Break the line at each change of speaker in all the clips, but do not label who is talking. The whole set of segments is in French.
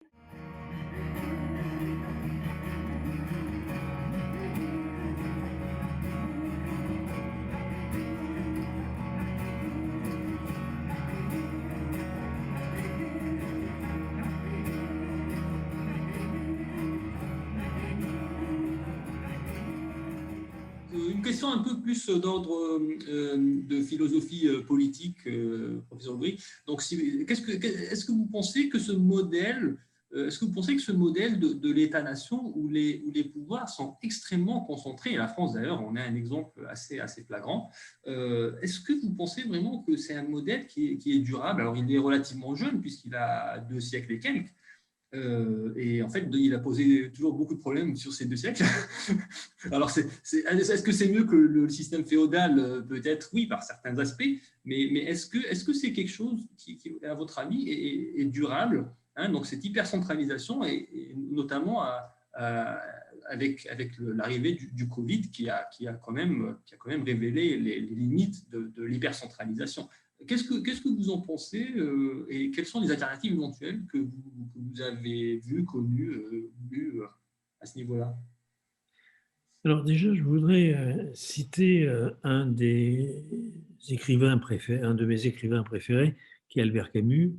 Une question un peu plus d'ordre de philosophie politique, professeur Aubry. Donc, est-ce que vous pensez que ce modèle, de l'État-nation où les pouvoirs sont extrêmement concentrés, et la France d'ailleurs, on a un exemple assez flagrant, est-ce que vous pensez vraiment que c'est un modèle qui est durable? Alors, il est relativement jeune puisqu'il a 2 siècles et quelques. Et en fait, il a posé toujours beaucoup de problèmes sur ces 2 siècles. Alors, est-ce que c'est mieux que le système féodal? Peut-être oui, par certains aspects, mais est-ce que c'est quelque chose qui, à votre avis, est durable, hein? Donc, cette hypercentralisation, et notamment avec l'arrivée du Covid qui a quand même révélé les limites de l'hypercentralisation. Qu'est-ce que vous en pensez et quelles sont les alternatives éventuelles que vous avez vues, connues, lues à ce niveau-là?
Alors déjà, je voudrais citer un un de mes écrivains préférés, qui est Albert Camus,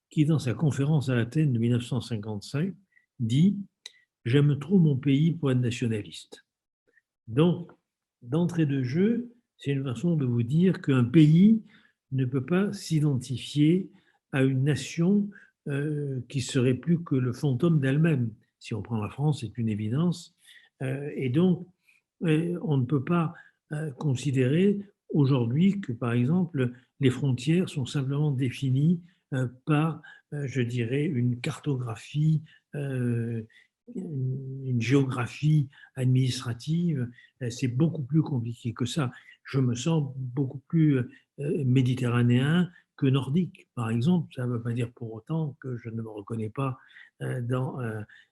qui, dans sa conférence à Athènes de 1955, dit « J'aime trop mon pays pour être nationaliste ». Donc, d'entrée de jeu, c'est une façon de vous dire qu'un pays ne peut pas s'identifier à une nation qui serait plus que le fantôme d'elle-même. Si on prend la France, c'est une évidence. Et donc, on ne peut pas considérer aujourd'hui que, par exemple, les frontières sont simplement définies par, je dirais, une cartographie, une géographie administrative. C'est beaucoup plus compliqué que ça. Je me sens beaucoup plus méditerranéen que nordique, par exemple. Ça ne veut pas dire pour autant que je ne me reconnais pas dans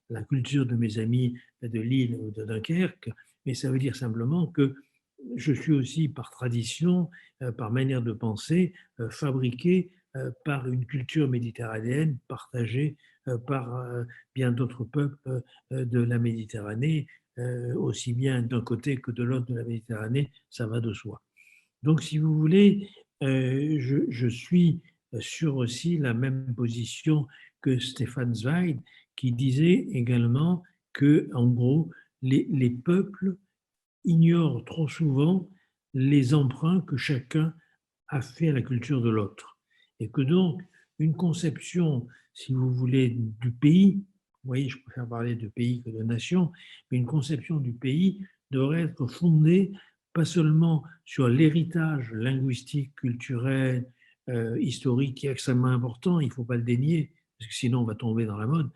la culture de mes amis de Lille ou de Dunkerque, mais ça veut dire simplement que je suis aussi par tradition, par manière de penser, fabriqué par une culture méditerranéenne partagée par bien d'autres peuples de la Méditerranée, aussi bien d'un côté que de l'autre de la Méditerranée, ça va de soi. Donc, si vous voulez, je suis sur aussi la même position que Stefan Zweig, qui disait également que, en gros, les peuples ignorent trop souvent les emprunts que chacun a fait à la culture de l'autre. Et que donc, une conception, si vous voulez, du pays, vous voyez, je préfère parler de pays que de nation, mais une conception du pays devrait être fondée pas seulement sur l'héritage linguistique, culturel, historique qui est extrêmement important, il ne faut pas le dénier, parce que sinon on va tomber dans la mode,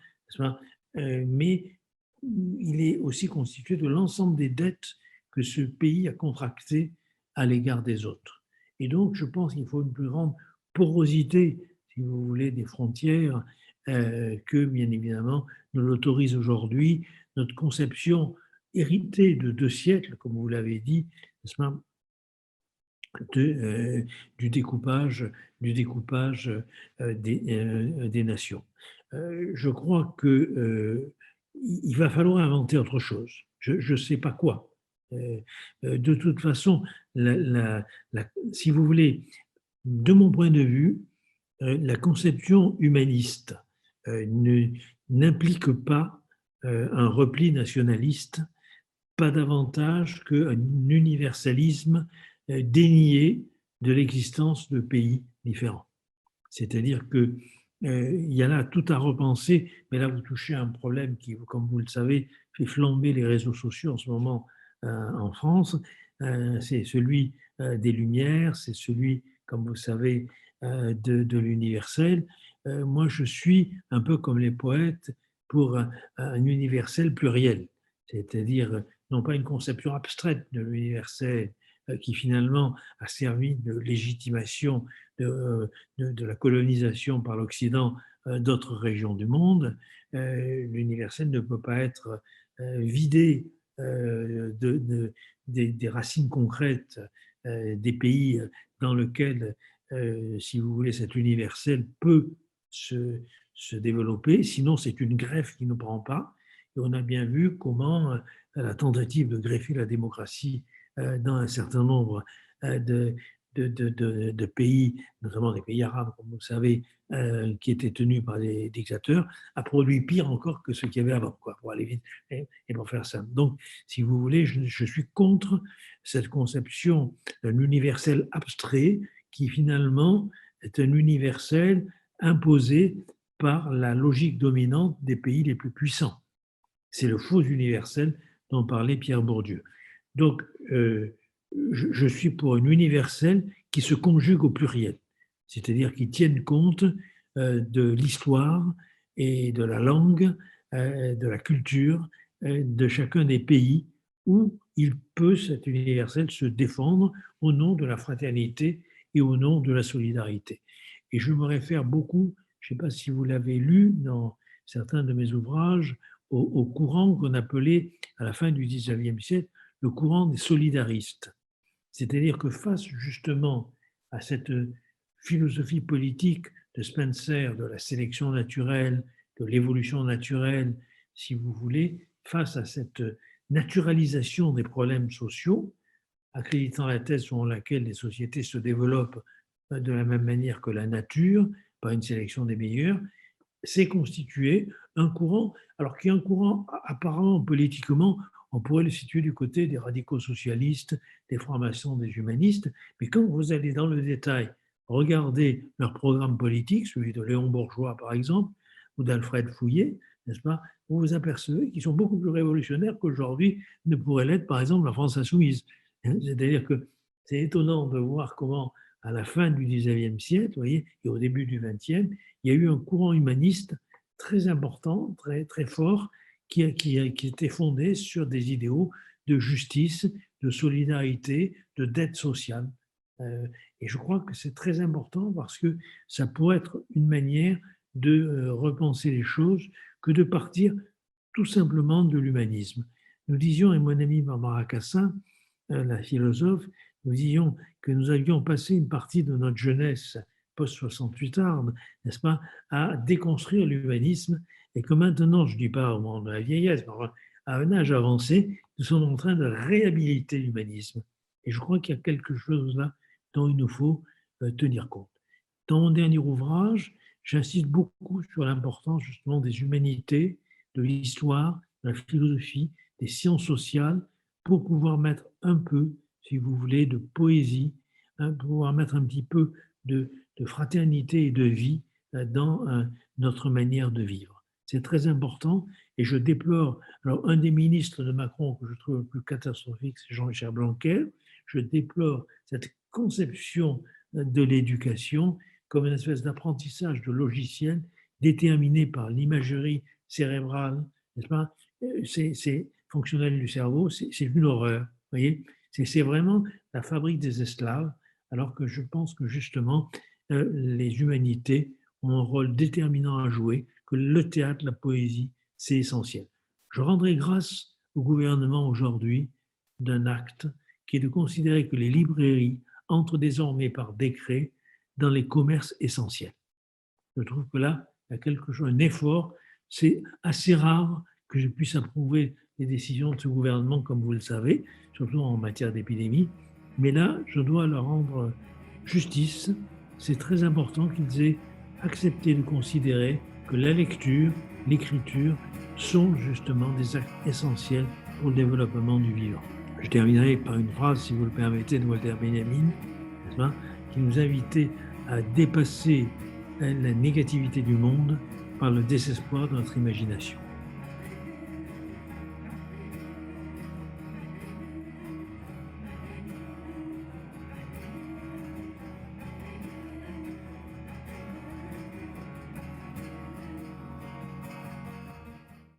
mais il est aussi constitué de l'ensemble des dettes que ce pays a contractées à l'égard des autres. Et donc, je pense qu'il faut une plus grande porosité, si vous voulez, des frontières que, bien évidemment, ne l'autorise aujourd'hui notre conception héritée de 2 siècles, comme vous l'avez dit, du découpage des nations. Je crois qu'il va falloir inventer autre chose. Je ne sais pas quoi. De toute façon, si vous voulez, de mon point de vue, la conception humaniste n'implique pas un repli nationaliste, pas davantage qu'un universalisme dénié de l'existence de pays différents. C'est-à-dire que il y a là tout à repenser, mais là vous touchez à un problème qui, comme vous le savez, fait flamber les réseaux sociaux en ce moment en France. C'est celui des Lumières, c'est celui, comme vous savez, de l'universel. Moi, je suis un peu comme les poètes pour un universel pluriel, c'est-à-dire non pas une conception abstraite de l'universel qui finalement a servi de légitimation de la colonisation par l'Occident d'autres régions du monde. L'universel ne peut pas être vidé des racines concrètes des pays dans lesquels, si vous voulez, cet universel peut se se développer, sinon c'est une greffe qui ne prend pas. Et on a bien vu comment la tentative de greffer la démocratie dans un certain nombre de pays, notamment des pays arabes, comme vous le savez, qui étaient tenus par des dictateurs, a produit pire encore que ce qu'il y avait avant, quoi, pour aller vite et pour faire ça. Donc, si vous voulez, je suis contre cette conception d'un universel abstrait qui finalement est un universel imposé par la logique dominante des pays les plus puissants. C'est le faux universel dont parlait Pierre Bourdieu. Donc, je suis pour un universel qui se conjugue au pluriel, c'est-à-dire qui tienne compte de l'histoire et de la langue, de la culture de chacun des pays où il peut, cet universel, se défendre au nom de la fraternité et au nom de la solidarité. Et je me réfère beaucoup, je ne sais pas si vous l'avez lu dans certains de mes ouvrages, au courant qu'on appelait à la fin du XIXe siècle le courant des solidaristes. C'est-à-dire que face justement à cette philosophie politique de Spencer, de la sélection naturelle, de l'évolution naturelle, si vous voulez, face à cette naturalisation des problèmes sociaux, accréditant la thèse selon laquelle les sociétés se développent de la même manière que la nature, par une sélection des meilleurs, s'est constitué un courant, alors qui est un courant apparemment politiquement, on pourrait le situer du côté des radicaux socialistes, des francs-maçons, des humanistes, mais quand vous allez dans le détail, regardez leur programme politique, celui de Léon Bourgeois par exemple, ou d'Alfred Fouillet, n'est-ce pas, vous vous apercevez qu'ils sont beaucoup plus révolutionnaires qu'aujourd'hui ne pourrait l'être par exemple la France insoumise. C'est-à-dire que c'est étonnant de voir comment à la fin du XIXe siècle, vous voyez, et au début du XXe, il y a eu un courant humaniste très important, très, très fort, qui était fondé sur des idéaux de justice, de solidarité, de dette sociale. Et je crois que c'est très important parce que ça pourrait être une manière de repenser les choses que de partir tout simplement de l'humanisme. Nous disions, et mon ami Barbara Cassin, la philosophe, nous disions que nous avions passé une partie de notre jeunesse post-68 arde, n'est-ce pas, à déconstruire l'humanisme et que maintenant, je ne dis pas au moment de la vieillesse, mais à un âge avancé, nous sommes en train de réhabiliter l'humanisme. Et je crois qu'il y a quelque chose là dont il nous faut tenir compte. Dans mon dernier ouvrage, j'insiste beaucoup sur l'importance justement des humanités, de l'histoire, de la philosophie, des sciences sociales, pour pouvoir mettre un peu, si vous voulez, de poésie, pour pouvoir mettre un petit peu de fraternité et de vie dans notre manière de vivre. C'est très important et je déplore, alors un des ministres de Macron que je trouve le plus catastrophique, c'est Jean-Michel Blanquer, je déplore cette conception de l'éducation comme une espèce d'apprentissage de logiciel déterminé par l'imagerie cérébrale, n'est-ce pas? C'est fonctionnel du cerveau, c'est une horreur, vous voyez? C'est vraiment la fabrique des esclaves, alors que je pense que justement, les humanités ont un rôle déterminant à jouer, que le théâtre, la poésie, c'est essentiel. Je rendrai grâce au gouvernement aujourd'hui d'un acte qui est de considérer que les librairies entrent désormais par décret dans les commerces essentiels. Je trouve que là, il y a quelque chose, un effort. C'est assez rare que je puisse approuver les décisions de ce gouvernement, comme vous le savez, surtout en matière d'épidémie. Mais là, je dois leur rendre justice. C'est très important qu'ils aient accepté de considérer que la lecture, l'écriture sont justement des actes essentiels pour le développement du vivant. Je terminerai par une phrase, si vous le permettez, de Walter Benjamin, qui nous invitait à dépasser la négativité du monde par le désespoir de notre imagination.